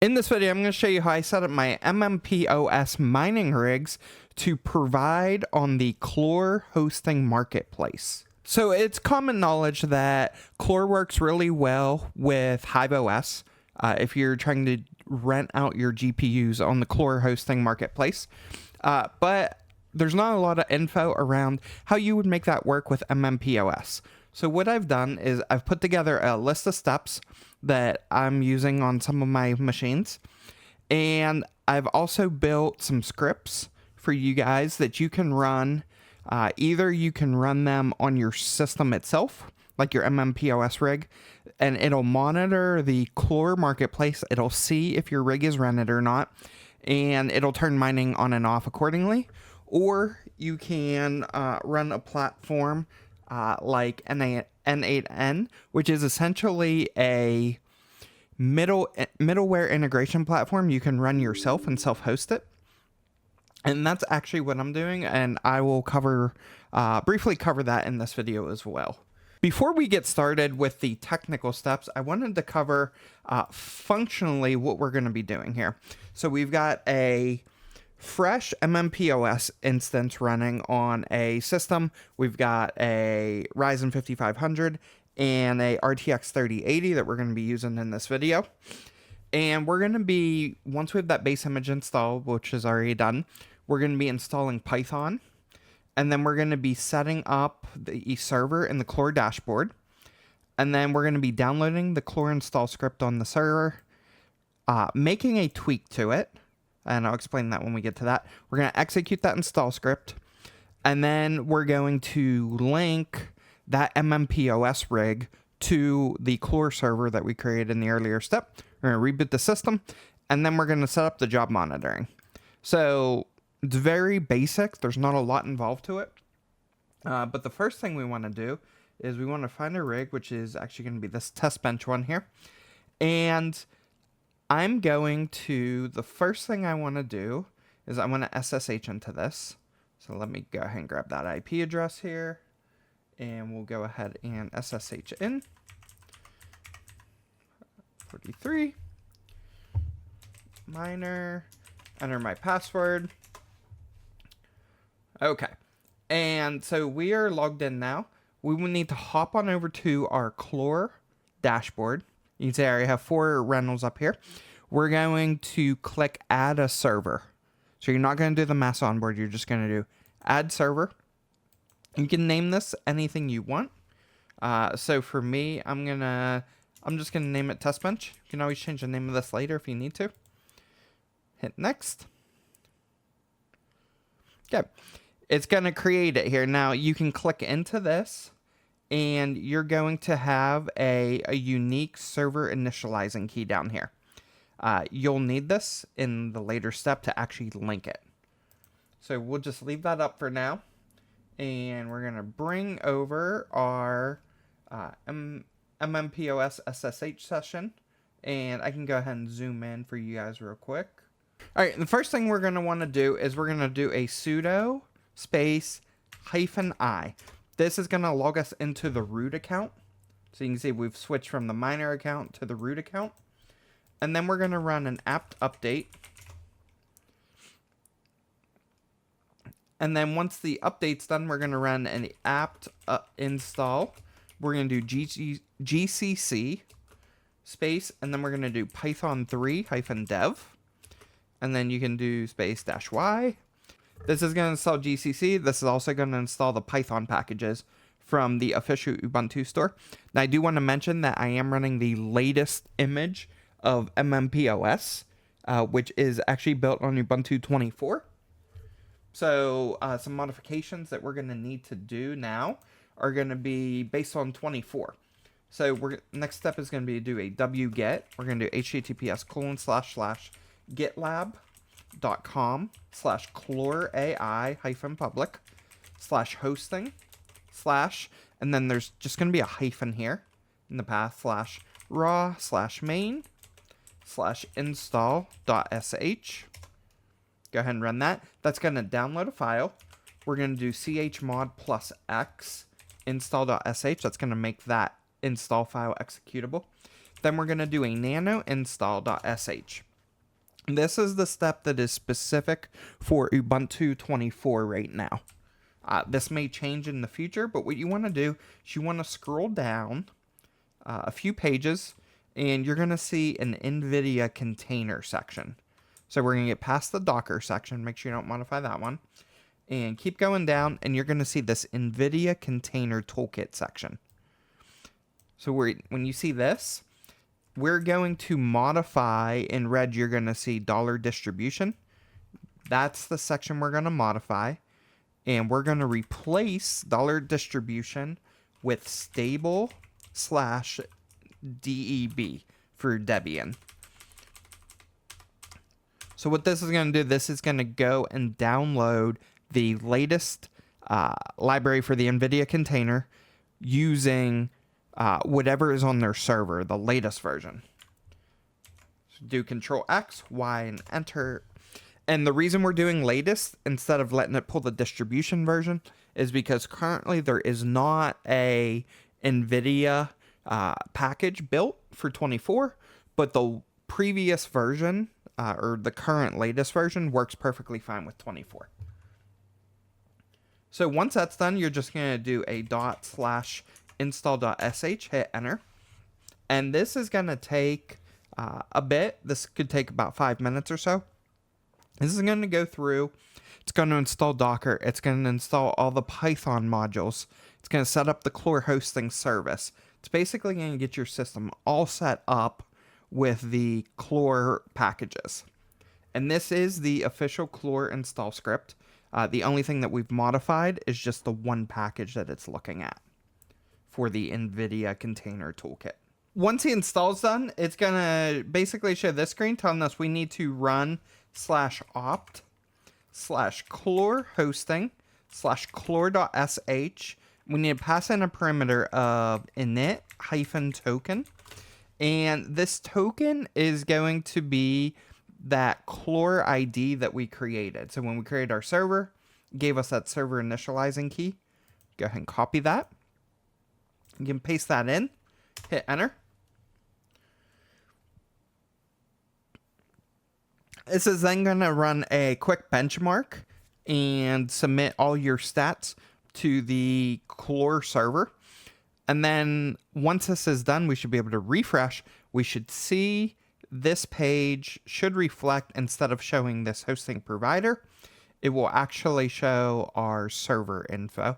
In this video, I'm going to show you how I set up my MMP OS mining rigs to provide on the Clore hosting marketplace. So it's common knowledge that Clore works really well with Hive OS if you're trying to rent out your GPUs on the Clore hosting marketplace. But there's not a lot of info around how you would make that work with MMP OS. So what I've done is I've put together a list of steps that I'm using on some of my machines. And I've also built some scripts for you guys that you can run. Either you can run them on your system itself, like your MMP OS rig, and it'll monitor the Clore marketplace. It'll see if your rig is rented or not, and it'll turn mining on and off accordingly. Or you can run a platform like N8N, which is essentially a middleware integration platform you can run yourself and self-host it. And that's actually what I'm doing, and I will briefly cover that in this video as well. Before we get started with the technical steps, I wanted to cover functionally what we're going to be doing here. So we've got a fresh MMP OS instance running on a system. We've got a Ryzen 5500 and a RTX 3080 that we're going to be using in this video. And we're going to be, once we have that base image installed, which is already done, we're going to be installing Python. And then we're going to be setting up the server in the Clore dashboard. And then we're going to be downloading the Clore install script on the server, making a tweak to it. And I'll explain that when we get to that. We're going to execute that install script. And then we're going to link that MMP OS rig to the Clore server that we created in the earlier step. We're going to reboot the system. And then we're going to set up the job monitoring. So it's very basic. There's not a lot involved to it. But the first thing we want to do is we want to find a rig, which is actually going to be this test bench one here. And I'm going to, the first thing I want to do is I want to SSH into this. So let me go ahead and grab that IP address here. And we'll go ahead and SSH in. 43. Miner. Enter my password. Okay. And so we are logged in now. We will need to hop on over to our Clore dashboard. You can see I already have 4 rentals up here. We're going to click add a server. So you're not going to do the mass onboard. You're just going to do add server. You can name this anything you want. So for me, I'm just going to name it test bench. You can always change the name of this later if you need to. Hit next. Okay. It's going to create it here. Now you can click into this, and you're going to have a unique server initializing key down here. You'll need this in the later step to actually link it. So we'll just leave that up for now. And we're going to bring over our MMP OS SSH session. And I can go ahead and zoom in for you guys real quick. All right, the first thing we're going to want to do is we're going to do a sudo space -i. This is going to log us into the root account. So you can see we've switched from the miner account to the root account. And then we're going to run an apt update. And then once the update's done, we're going to run an apt install. We're going to do gcc space, and then we're going to do python 3 -dev. And then you can do space -y. This is going to install GCC. This is also going to install the Python packages from the official Ubuntu store. Now, I do want to mention that I am running the latest image of MMP OS, which is actually built on Ubuntu 24. So some modifications that we're going to need to do now are going to be based on 24. So next step is going to be to do a wget. We're going to do https://gitlab.com/clore-ai-public/hosting/ and then there's just going to be a hyphen here in the path /raw/main/install.sh. Go ahead and run that. That's going to download a file. We're going to do chmod +x install.sh. That's going to make that install file executable. Then we're going to do a nano install.sh. This is the step that is specific for Ubuntu 24 right now. This may change in the future, but what you want to do is you want to scroll down a few pages, and you're going to see an NVIDIA container section. So we're going to get past the Docker section. Make sure you don't modify that one. And keep going down, and you're going to see this NVIDIA Container Toolkit section. So when you see this, we're going to modify, in red you're going to see dollar distribution. That's the section we're going to modify. And we're going to replace dollar distribution with stable/DEB for Debian. So what this is going to do, this is going to go and download the latest library for the NVIDIA container using whatever is on their server, the latest version. So do Control X, Y, and enter. And the reason we're doing latest instead of letting it pull the distribution version is because currently there is not a NVIDIA package built for 24, but the previous version or the current latest version works perfectly fine with 24. So once that's done, you're just going to do a /install.sh, hit enter. And this is going to take a bit. This could take about 5 minutes or so. This is going to go through. It's going to install Docker. It's going to install all the Python modules. It's going to set up the clore-hosting service. It's basically going to get your system all set up with the Clore packages. And this is the official Clore install script. The only thing that we've modified is just the one package that it's looking at for the NVIDIA Container Toolkit. Once the install's done, it's going to basically show this screen telling us we need to run /opt/clore-hosting/clore.sh. We need to pass in a parameter of init-token. And this token is going to be that Clore ID that we created. So when we created our server, it gave us that server initializing key. Go ahead and copy that. You can paste that in, hit enter. This is then going to run a quick benchmark and submit all your stats to the Clore server. And then once this is done, we should be able to refresh. We should see this page should reflect, instead of showing this hosting provider, it will actually show our server info.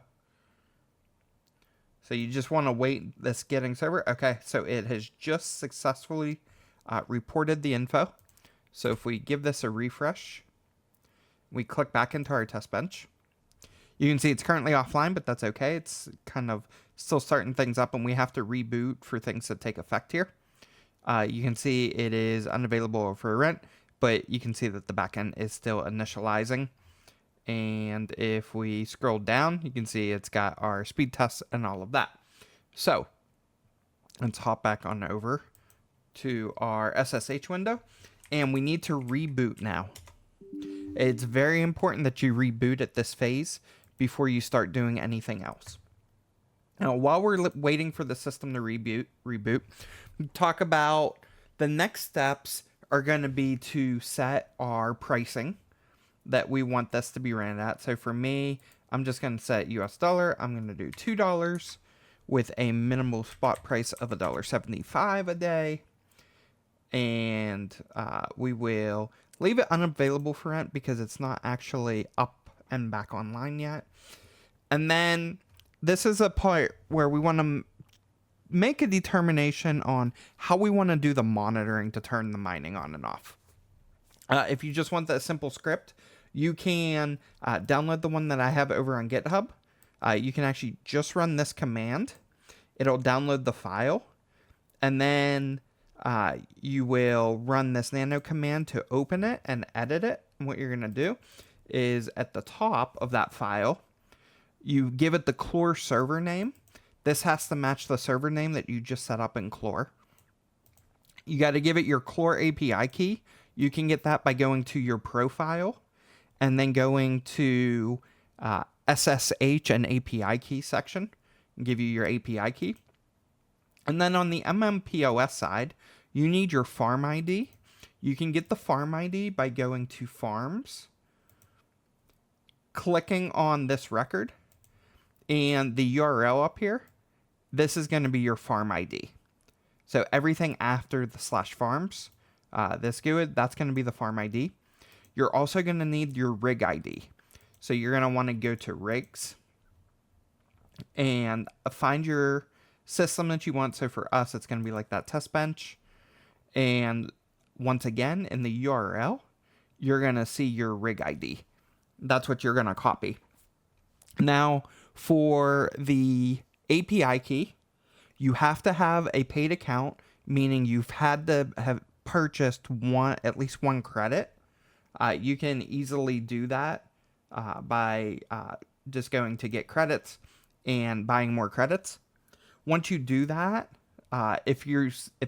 So you just want to wait this getting server. Okay, so it has just successfully reported the info. So if we give this a refresh, we click back into our test bench. You can see it's currently offline, but that's okay. It's kind of still starting things up, and we have to reboot for things to take effect here. You can see it is unavailable for rent, but you can see that the backend is still initializing. And if we scroll down, you can see it's got our speed tests and all of that. So let's hop back on over to our SSH window, and we need to reboot now. It's very important that you reboot at this phase before you start doing anything else. Now, while we're waiting for the system to reboot, we talk about the next steps are going to be to set our pricing that we want this to be ran at. So for me, I'm just going to set US dollar. I'm going to do $2 with a minimal spot price of $1.75 a day. And we will leave it unavailable for rent because it's not actually up and back online yet. And then this is a part where we want to make a determination on how we want to do the monitoring to turn the mining on and off. If you just want that simple script, you can download the one that I have over on GitHub. You can actually just run this command. It'll download the file, and then you will run this nano command to open it and edit it. And what you're going to do is at the top of that file, you give it the Clore server name. This has to match the server name that you just set up in Clore. You got to give it your Clore API key. You can get that by going to your profile and then going to SSH and API key section and give you your API key. And then on the MMP OS side, you need your farm ID, You can get the farm ID by going to farms, clicking on this record, and the URL up here. This is going to be your farm ID. So everything after the /farms, this GUID, that's going to be the farm ID. You're also going to need your rig ID. So you're going to want to go to rigs and find your system that you want. So for us, it's going to be like that test bench. And once again, in the URL, you're going to see your rig ID. That's what you're going to copy. Now, for the API key, you have to have a paid account, meaning you've had to have purchased at least one credit. You can easily do that by just going to get credits and buying more credits. Once you do that, if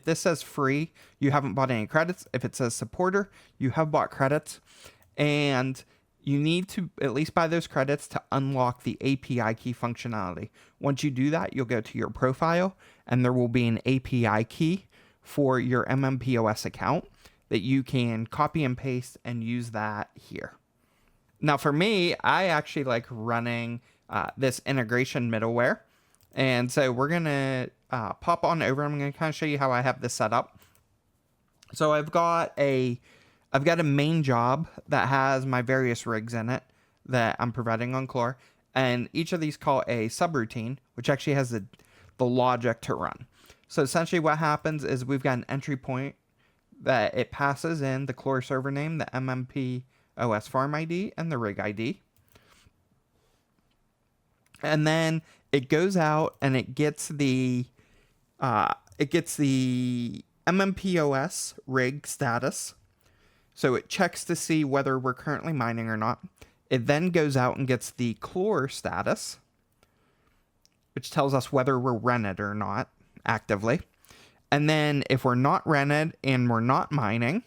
this says free, you haven't bought any credits. If it says supporter, you have bought credits, and you need to at least buy those credits to unlock the API key functionality. Once you do that, you'll go to your profile, and there will be an API key for your MMP OS account that you can copy and paste and use that here. Now for me, I actually like running this integration middleware. And so we're going to pop on over. I'm going to kind of show you how I have this set up. So I've got a main job that has my various rigs in it that I'm providing on Clore. And each of these call a subroutine, which actually has the logic to run. So essentially what happens is we've got an entry point that it passes in the Clore server name, the MMP OS farm ID, and the rig ID. And then it goes out and it gets the MMP OS rig status. So it checks to see whether we're currently mining or not. It then goes out and gets the Clore status, which tells us whether we're rented or not actively. And then if we're not rented and we're not mining,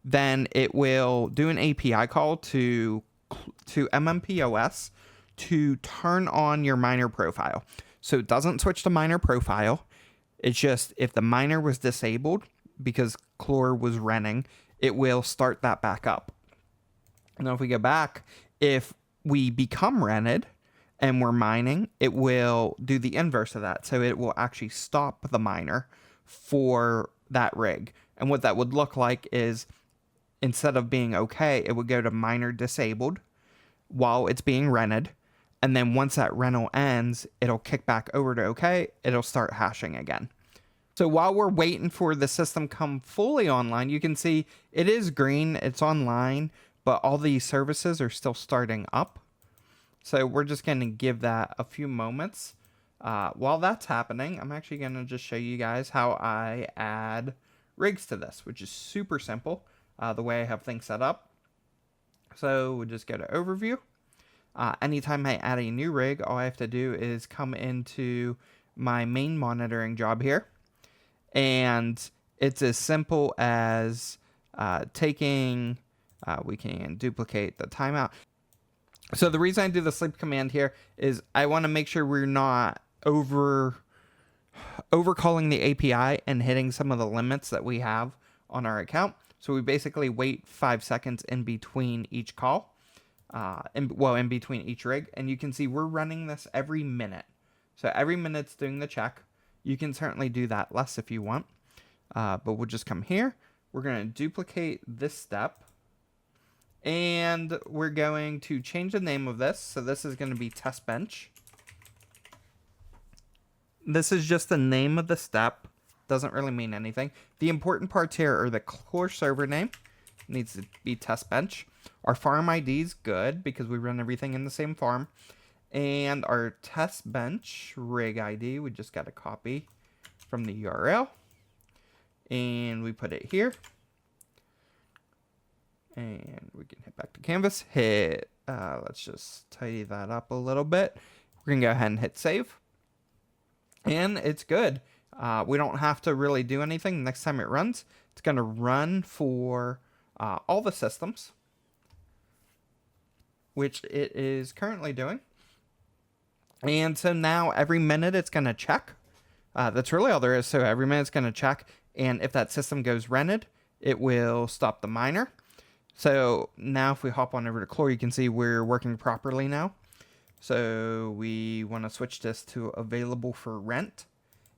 then it will do an API call to MMP OS to turn on your miner profile. So it doesn't switch to miner profile. It's just if the miner was disabled because Clore was running, it will start that back up. Now if we go back, if we become rented and we're mining, it will do the inverse of that. So it will actually stop the miner for that rig. And what that would look like is instead of being okay, it would go to miner disabled while it's being rented. And then once that rental ends, it'll kick back over to okay. It'll start hashing again. So while we're waiting for the system come fully online, you can see it is green, it's online, but all these services are still starting up. So we're just going to give that a few moments. While that's happening, I'm actually going to just show you guys how I add rigs to this, which is super simple, the way I have things set up. So we'll just go to overview. Anytime I add a new rig, all I have to do is come into my main monitoring job here. And it's as simple as taking, we can duplicate the timeout. So the reason I do the sleep command here is I want to make sure we're not overcalling the API and hitting some of the limits that we have on our account. So we basically wait 5 seconds in between each call, in between each rig. And you can see we're running this every minute. So every minute's doing the check. You can certainly do that less if you want, but we'll just come here. We're going to duplicate this step, and we're going to change the name of this. So this is going to be test bench. This is just the name of the step. Doesn't really mean anything. The important parts here are the Clore server name. It needs to be test bench. Our farm ID is good because we run everything in the same farm. And our test bench rig ID, we just got to copy from the URL. And we put it here. And we can hit back to canvas. Let's just tidy that up a little bit. We're going to go ahead and hit save. And it's good. We don't have to really do anything. Next time it runs, it's going to run for all the systems, which it is currently doing. And so now every minute it's going to check. That's really all there is. So every minute it's going to check. And if that system goes rented, it will stop the miner. So now if we hop on over to Clore, you can see we're working properly now. So we want to switch this to available for rent,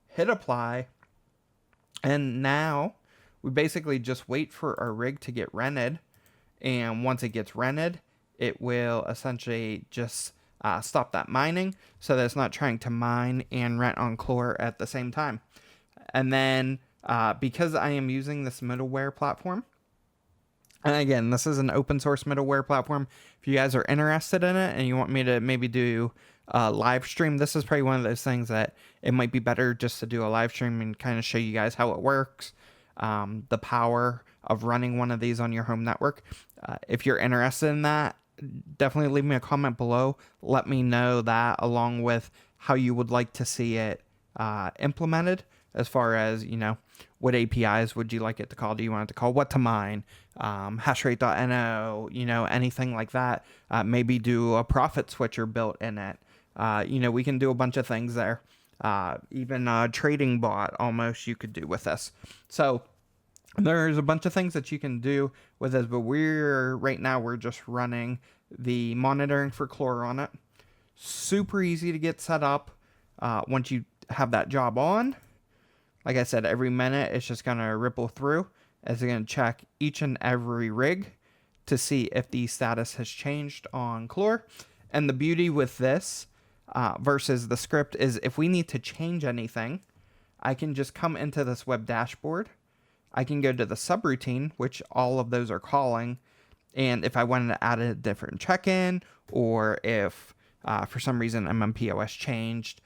hit apply, and now we basically just wait for our rig to get rented. And once it gets rented, it will essentially just stop that mining so that it's not trying to mine and rent on Clore at the same time. And then because I am using this middleware platform, and again, this is an open source middleware platform. If you guys are interested in it and you want me to maybe do a live stream, this is probably one of those things that it might be better just to do a live stream and kind of show you guys how it works, the power of running one of these on your home network. If you're interested in that, definitely leave me a comment below. Let me know that, along with how you would like to see it implemented, as far as, you know, what APIs would you like it to call? Do you want it to call what to mine, hashrate.no, you know, anything like that? Maybe do a profit switcher built in it. You know, we can do a bunch of things there. Even a trading bot almost you could do with this. So there's a bunch of things that you can do with this, but right now we're just running the monitoring for Clore on it. Super easy to get set up once you have that job on. Like I said, every minute it's just going to ripple through as it's going to check each and every rig to see if the status has changed on Clore. And the beauty with this versus the script is if we need to change anything, I can just come into this web dashboard. I can go to the subroutine, which all of those are calling. And if I wanted to add a different check-in, or if for some reason MMP OS changed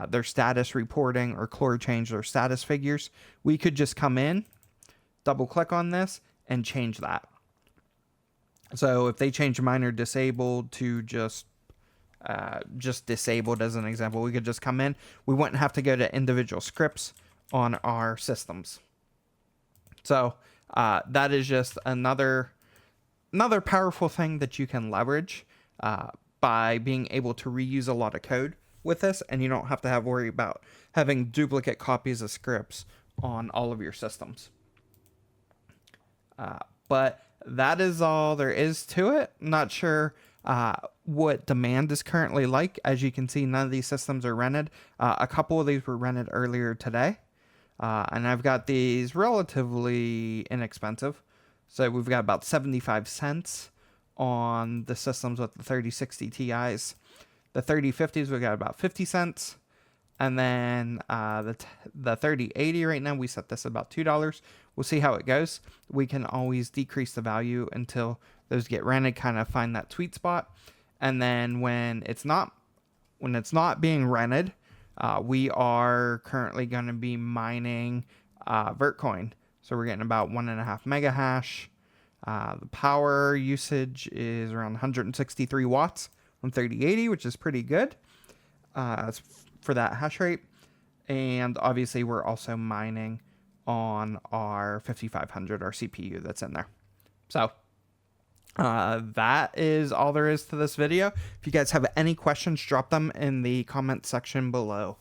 their status reporting, or Clore changed their status figures, we could just come in, double click on this, and change that. So if they change miner disabled to just disabled as an example, we could just come in. We wouldn't have to go to individual scripts on our systems. So that is just another powerful thing that you can leverage by being able to reuse a lot of code with this, and you don't have to worry about having duplicate copies of scripts on all of your systems. But that is all there is to it. Not sure what demand is currently like. As you can see, none of these systems are rented. A couple of these were rented earlier today. And I've got these relatively inexpensive. So we've got about 75 cents on the systems with the 3060 Ti's. The 3050s, we got about 50 cents. And then the 3080 right now, we set this about $2. We'll see how it goes. We can always decrease the value until those get rented, kind of find that sweet spot. And then when it's not being rented, we are currently going to be mining Vertcoin. So we're getting about 1.5 mega hash. The power usage is around 163 watts on 3080, which is pretty good for that hash rate. And obviously we're also mining on our 5500, our CPU that's in there. So that is all there is to this video. If you guys have any questions, drop them in the comment section below.